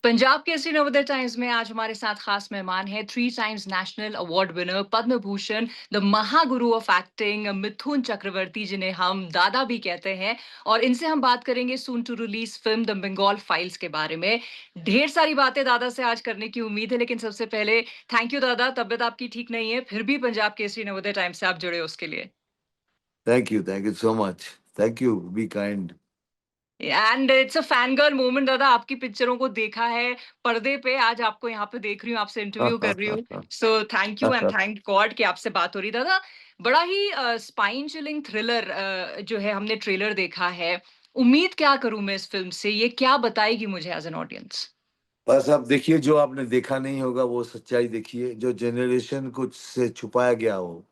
Punjab Kesari Navodaya times में आज हमारे साथ खास मेहमान हैं, 3 times national award winner, Padma Bhushan, the Mahaguru of acting Mithun Chakraborty, जिन्हें हम दादा भी कहते हैं। और इनसे हम बात करेंगे soon to release film the Bengal files के बारे में। ढेर सारी बातें दादा से आज करने की उम्मीद है, लेकिन सबसे पहले थैंक यू दादा। तबीयत आपकी ठीक नहीं है, फिर भी पंजाब केसरी नवोदय टाइम्स से आप जुड़े हो उसके लिए। Thank you so much. Thank you. Be kind. And it's a fan girl moment दादा, आपकी पिक्चरों को देखा है पर्दे पे, आज आपको यहाँ पे देख रही हूँ, आपसे इंटरव्यू कर रही हूँ। So thank you and thank God कि आपसे बात हो रही है दादा। बड़ा ही स्पाइन चिलिंग थ्रिलर जो है, हमने ट्रेलर देखा है। उम्मीद क्या करूं मैं इस फिल्म से, ये क्या बताएगी मुझे एज एन ऑडियंस? बस आप देखिए, जो आपने देखा नहीं होगा वो सच्चाई देखिए, जो जनरेशन कुछ से छुपाया गया हो।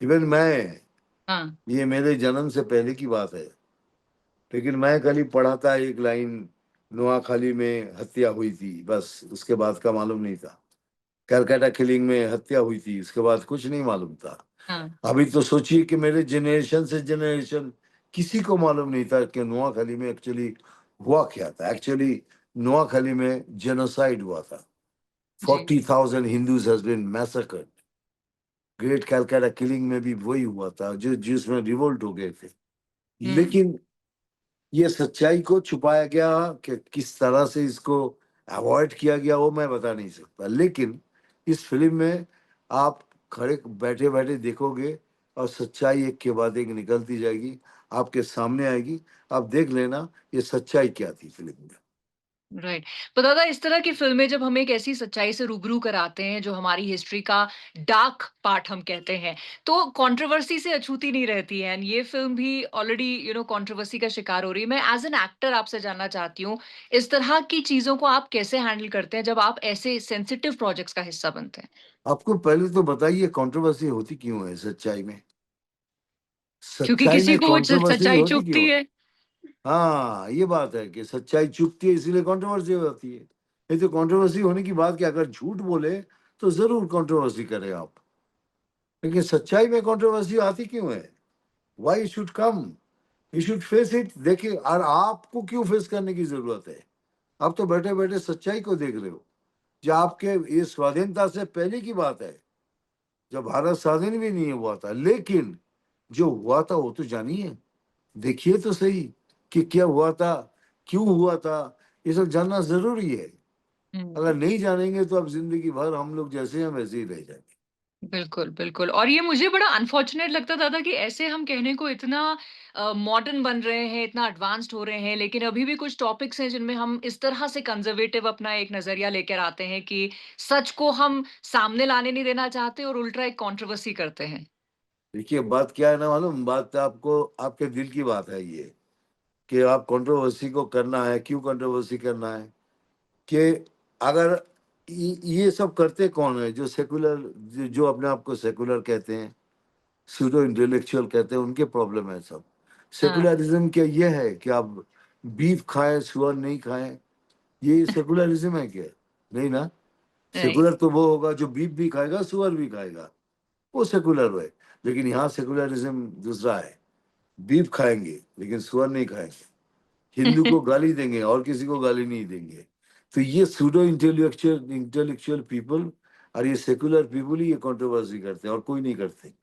इवन मैं, हाँ। ये मेरे जन्म से पहले की बात है, लेकिन मैं कल ही पढ़ा था एक लाइन, नोआखाली में हत्या हुई थी, बस उसके बाद का मालूम नहीं था। कलकत्ता किलिंग में हत्या हुई थी, उसके बाद कुछ नहीं मालूम था। हाँ। अभी तो सोचिए कि मेरे जनरेशन से जनरेशन किसी को मालूम नहीं था कि नोआखाली में एक्चुअली हुआ क्या था। एक्चुअली नोआखाली में जेनोसाइड हुआ था। जी। 40,000 Hindus has been massacred. Great Calcutta killing में भी वही हुआ था, जो जिसमें रिवोल्ट हो गए थे। हम्म। लेकिन ये सच्चाई को छुपाया गया कि किस तरह से इसको अवॉइड किया गया वो मैं बता नहीं सकता। लेकिन इस फिल्म में आप खड़े बैठे बैठे देखोगे और सच्चाई एक के बाद एक निकलती जाएगी, आपके सामने आएगी। आप देख लेना ये सच्चाई क्या थी फिल्म में। राइट। तो दादा, इस तरह की फिल्में जब हमें एक ऐसी सच्चाई से रूबरू कराते हैं जो हमारी हिस्ट्री का डार्क पार्ट हम कहते हैं, तो कंट्रोवर्सी से अछूती नहीं रहती है। एंड ये फिल्म भी ऑलरेडी कंट्रोवर्सी का शिकार हो रही है। मैं एज एन एक्टर आपसे जानना चाहती हूँ, इस तरह की चीजों को आप कैसे हैंडल करते हैं जब आप ऐसे सेंसिटिव प्रोजेक्ट्स का हिस्सा बनते हैं? आपको पहले तो बताइए कंट्रोवर्सी होती क्यों है सच्चाई में? क्योंकि सच्चाई किसी में को वो कंट्रोवर्सी सच्चाई होती क्यों चुभती है? है। हाँ, ये बात है कि सच्चाई चुभती है, इसीलिए कंट्रोवर्सी हो जाती है। नहीं तो कंट्रोवर्सी होने की बात क्या, अगर झूठ बोले तो जरूर कंट्रोवर्सी करें आप। लेकिन सच्चाई में कंट्रोवर्सी आती क्यों है? Why should come? You should face it. देखिए, और आपको क्यों फेस करने की जरूरत है? आप तो बैठे बैठे सच्चाई को देख रहे हो। जो आपके ये स्वाधीनता से पहले की बात है, जब भारत स्वाधीन भी नहीं हुआ था। लेकिन जो हुआ था वो तो जानिए, देखिए तो सही कि क्या हुआ था, क्यों हुआ था। ये सब जानना जरूरी है। हम्म। अगर नहीं जानेंगे तो अब जिंदगी भर हम लोग जैसे हैं वैसे ही रह जाएंगे। बिल्कुल, बिल्कुल। और ये मुझे बड़ा अनफॉर्चुनेट लगता था कि ऐसे हम कहने को इतना मॉडर्न बन रहे हैं, इतना एडवांस्ड हो रहे हैं, लेकिन अभी भी कुछ टॉपिक्स हैं जिनमें हम इस तरह से कंज़र्वेटिव अपना एक नज़रिया लेकर आते हैं कि सच को हम सामने लाने नहीं देना चाहते और उल्टा एक कंट्रोवर्सी करते हैं। देखिए, बात क्या है ना मालूम, बात आपको आपके दिल की बात है ये, कि आप कंट्रोवर्सी को करना है। क्यों कंट्रोवर्सी करना है? कि अगर ये सब करते कौन है? जो सेकुलर, जो अपने आप को सेकुलर कहते हैं, सूडो इंटेलेक्चुअल कहते हैं, उनके प्रॉब्लम है सब। हाँ। सेकुलरिज्म क्या ये है कि आप बीफ खाएं सुअर नहीं खाएं? ये सेकुलरिज्म है क्या? नहीं ना। नहीं। सेकुलर तो वो होगा जो बीफ भी खाएगा सुअर भी खाएगा, वो सेकुलर है। लेकिन यहाँ सेकुलरिज्म दूसरा है, बीफ खाएंगे लेकिन सुअर नहीं खाएंगे, हिंदू को गाली देंगे और किसी को गाली नहीं देंगे। तो ये सूडो इंटेलेक्चुअल इंटेलेक्चुअल पीपल और ये सेकुलर पीपल ही ये कंट्रोवर्सी करते हैं, और कोई नहीं करते।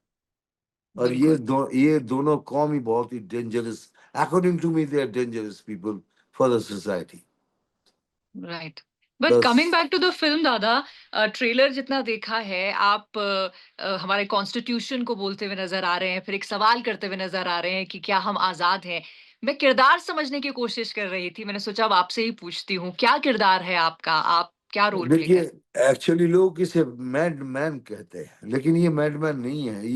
और बिल्कुल। ये दोनों कौम ही बहुत ही dangerous, according to me they are dangerous people for the society. Right. But coming बस back to the film Dada, trailer जितना देखा है, आप हमारे कॉन्स्टिट्यूशन को बोलते हुए नजर आ रहे हैं, फिर एक सवाल करते हुए नजर आ रहे हैं कि क्या हम आजाद हैं। मैं किरदार समझने की कोशिश कर रही थी, मैंने सोचा अब आपसे ही पूछती हूँ, क्या किरदार है आपका, आप क्या रोल प्ले देखिए, कर? एक्चुअली लोग इसे मैड मैन कहते हैं, लेकिन ये मैड मैन नहीं है।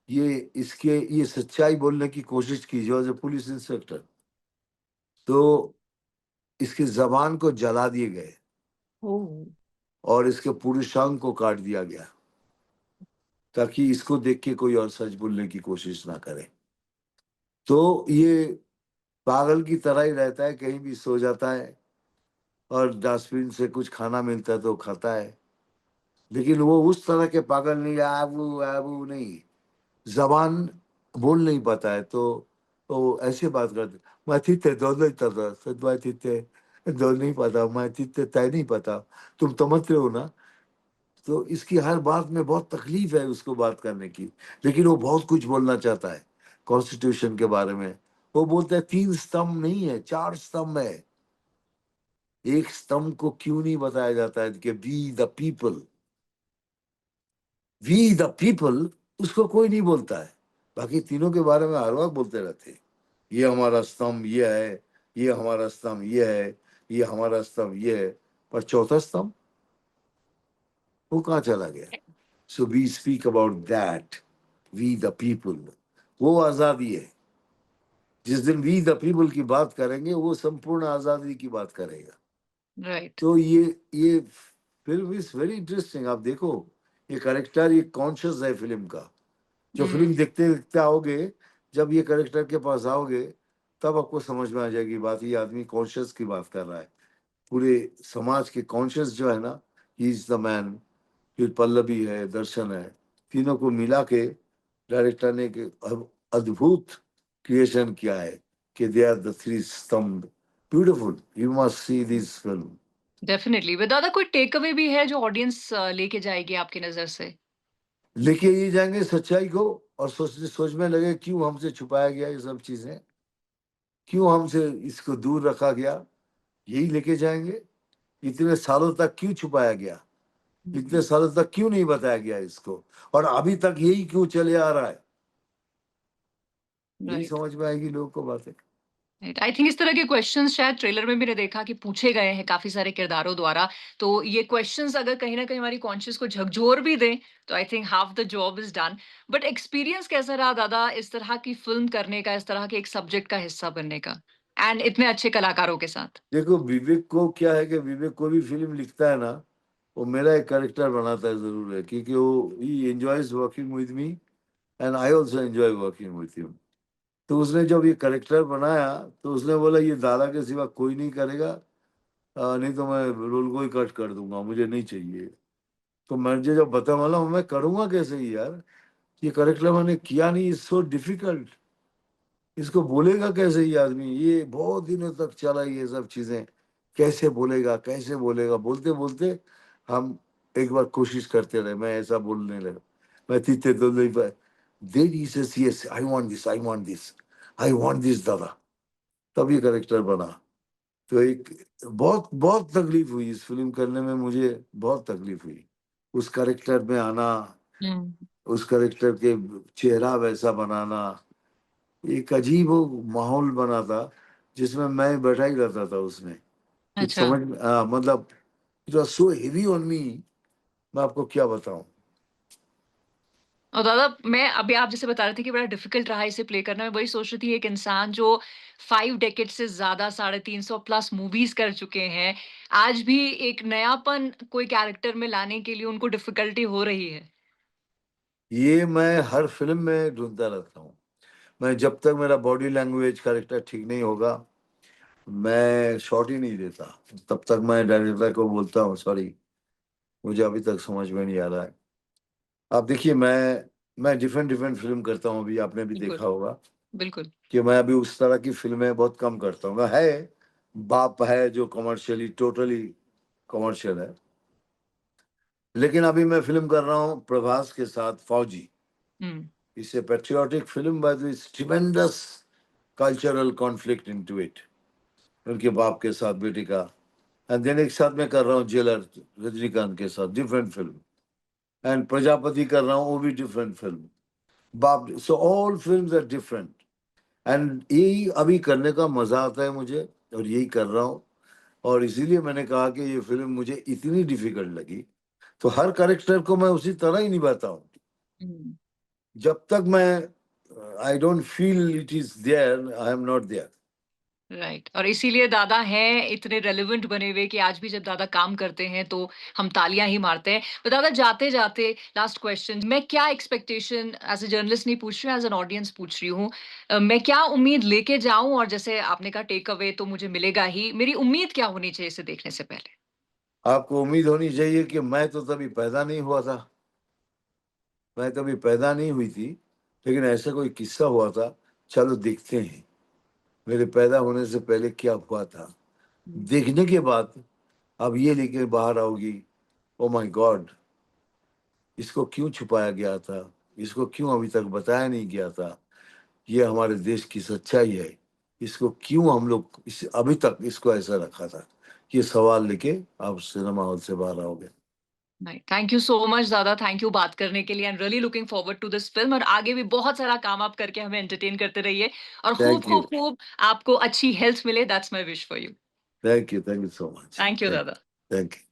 ये इसके ये सच्चाई बोलने की कोशिश की जो एज ए पुलिस इंस्पेक्टर, तो इसकी जबान को जला दिए गए ओह। और इसके पुरुषांग को काट दिया गया, ताकि इसको देख के कोई और सच बोलने की कोशिश ना करे। तो ये पागल की तरह ही रहता है, कहीं भी सो जाता है और डस्टबिन से कुछ खाना मिलता है तो खाता है। लेकिन वो उस तरह के पागल नहीं, आबू आबू नहीं, जबान बोल नहीं पाता है, तो वो ऐसे बात करते। मैं थीते दोनों तरह सदवाई थीते दो नहीं पता, मैं तित्ते तय नहीं पता, तुम समझते हो ना? तो इसकी हर बात में बहुत तकलीफ है उसको बात करने की, लेकिन वो बहुत कुछ बोलना चाहता है कॉन्स्टिट्यूशन के बारे में। वो बोलता है 3 स्तंभ नहीं है, 4 स्तंभ है। एक स्तंभ को क्यों नहीं बताया जाता है कि वी द पीपल, उसको कोई नहीं बोलता है। बाकी तीनों के बारे में हर वक्त बोलते रहते हैं, ये हमारा स्तंभ ये है, ये हमारा स्तंभ ये है, ये हमारा स्तंभ ये है। पर चौथा स्तंभ वो कहाँ चला गया? So we speak about that, we the people. वो आजादी है। जिस दिन वी द पीपल की बात करेंगे वो संपूर्ण आजादी की बात करेगा। राइट। तो ये फिल्म इज वेरी इंटरेस्टिंग। आप देखो, ये करेक्टर, ये कॉन्शियस है फिल्म का। जो हुँ, फिल्म देखते देखते आओगे, जब ये करेक्टर के पास आओगे, तब आपको समझ में आ जाएगी बात। ये आदमी कॉन्शियस की बात कर रहा है। पूरे समाज के कॉन्शियस जो है ना, ही इज द मैन। फिर पल्लवी है, दर्शन है, तीनों को मिला के डायरेक्टर ने एक अद्भुत क्रिएशन किया है कि दे आर द थ्री स्तंभ। Beautiful, you must see this film. Definitely. With दादा कोई टेक अवे भी है जो ऑडियंस लेके जाएगी आपकी नज़र से? लेके ये जाएंगे सच्चाई को, और सोचने लगे क्यों हमसे छुपाया गया ये सब चीजें, क्यों हमसे इसको दूर रखा गया। यही लेके जाएंगे। इतने सालों तक क्यों छुपाया गया, इतने हुँ, सालों तक क्यों नहीं बताया गया इसको, और अभी तक यही क्यों चले आ रहा है। यही राइट। समझ में आएगी लोगों को बातें। राइट। आई थिंक इस तरह के क्वेश्चंस शायद ट्रेलर में भी मैंने देखा कि पूछे गए हैं काफ़ी सारे किरदारों द्वारा। तो ये क्वेश्चंस अगर कहीं न कहीं हमारी कॉन्शियस को झकझोर भी दें, तो I think half the job is done. But experience कैसा रहा दादा इस तरह की फ़िल्म करने का, इस तरह के एक सब्जेक्ट का हिस्सा बनने का? एंड इतने अच्छे कलाकारों के साथ? देखो, विवेक को क्या है कि विवेक कोई भी फिल्म लिखता है ना, वो मेरा एक कैरेक्टर बनाता है जरूर है, क्योंकि वो ही enjoys working with me, and I also enjoy working with him. तो उसने जब ये कैरेक्टर बनाया, तो उसने बोला ये दादा के सिवा कोई नहीं करेगा, नहीं तो मैं रोल को ही कट कर दूंगा, मुझे नहीं चाहिए। तो मुझे जब बता, बोला मैं करूंगा कैसे ही यार, ये कैरेक्टर मैंने किया नहीं, इज सो डिफिकल्ट। इसको बोलेगा कैसे ये आदमी, ये बहुत दिनों तक चला ये सब चीजें, कैसे बोलेगा कैसे बोलेगा, बोलते बोलते हम एक बार कोशिश करते रहे, मैं ऐसा बोलने लगा, मैं तीते तो नहीं पाए। Then he says yes, I want this, I want this, I want this दादा। तब ये करेक्टर बना। तो एक बहुत बहुत तकलीफ हुई इस फिल्म करने में, मुझे बहुत तकलीफ हुई उस करेक्टर में आना, हुँ, उस करेक्टर के चेहरा वैसा बनाना। एक अजीब वो माहौल बना था, जिसमें मैं बैठा ही रहता था उसमें। कुछ अच्छा। समझ में मतलब it was so heavy on me, मैं आपको क्या बताऊं। और दादा मैं अभी आप जैसे बता रहे थे कि बड़ा डिफिकल्ट रहा इसे प्ले करना, मैं वही सोच रही थी एक इंसान जो 5 डेकेड से ज़्यादा 350 प्लस मूवीज़ कर चुके हैं, आज भी एक नयापन कोई कैरेक्टर में लाने के लिए उनको डिफिकल्टी हो रही है। ये मैं हर फिल्म में ढूंढता रहता हूँ। मैं जब तक मेरा बॉडी लैंग्वेज करेक्टर ठीक नहीं होगा, मैं शॉट ही नहीं देता। तब तक मैं डायरेक्टर को बोलता हूँ सॉरी, मुझे अभी तक समझ में नहीं आ रहा है। आप देखिए, मैं डिफरेंट डिफरेंट फिल्म करता हूँ, अभी आपने भी बिल्कुल, देखा होगा बिल्कुल। कि मैं अभी उस तरह की फिल्में बहुत कम करता हूँ। है बाप है जो कमर्शियली टोटली कमर्शियल है, लेकिन अभी मैं फिल्म कर रहा हूँ प्रभास के साथ, Fauji. Hmm, it's a patriotic film, but it's tremendous cultural conflict into it. उनके बाप के साथ बेटे का। एंड देन एक साथ मैं कर रहा हूँ जेलर, रजनीकांत के साथ, डिफरेंट फिल्म। एंड प्रजापति कर रहा हूँ, वो भी डिफरेंट फिल्म। बाप, so all films are different. And यही अभी करने का मजा आता है मुझे, और यही कर रहा हूँ। और इसीलिए मैंने कहा कि ये फिल्म मुझे इतनी डिफिकल्ट लगी, तो हर कैरेक्टर को मैं उसी तरह ही निभाता हूँ। हुँ। जब तक मैं I don't feel it is there, I am not there. Right. और इसीलिए दादा हैं इतने रेलेवेंट बने हुए कि आज भी जब दादा काम करते हैं तो हम तालियां ही मारते हैं। तो दादा जाते जाते लास्ट क्वेश्चन, मैं क्या एक्सपेक्टेशन एज अ जर्नलिस्ट नहीं पूछ रही हूँ, एज एन ऑडियंस पूछ रही हूँ। मैं क्या उम्मीद लेके जाऊं, और जैसे आपने कहा टेक अवे तो मुझे मिलेगा ही, मेरी उम्मीद क्या होनी चाहिए इसे देखने से पहले? आपको उम्मीद होनी चाहिए कि मैं तो तभी पैदा नहीं हुआ था, मैं तभी पैदा नहीं हुई थी, लेकिन ऐसा कोई किस्सा हुआ था, चलो देखते हैं मेरे पैदा होने से पहले क्या हुआ था। हुँ। देखने के बाद अब ये लेके बाहर आओगी, ओह माय गॉड! इसको क्यों छुपाया गया था? इसको क्यों अभी तक बताया नहीं गया था? ये हमारे देश की सच्चाई है। इसको क्यों हम लोग इस अभी तक इसको ऐसा रखा था? ये सवाल लेके आप सिनेमा हॉल से बाहर आओगे। Right, thank you so much दादा, थैंक यू बात करने के लिए। I am really looking forward to this film और आगे भी बहुत सारा काम आप करके हमें एंटरटेन करते रहिए और खूब, थैंक यू। खूब, खूब आपको अच्छी हेल्थ मिले, that's my wish for you. Thank you so much. Thank you thank Dada. Thank you.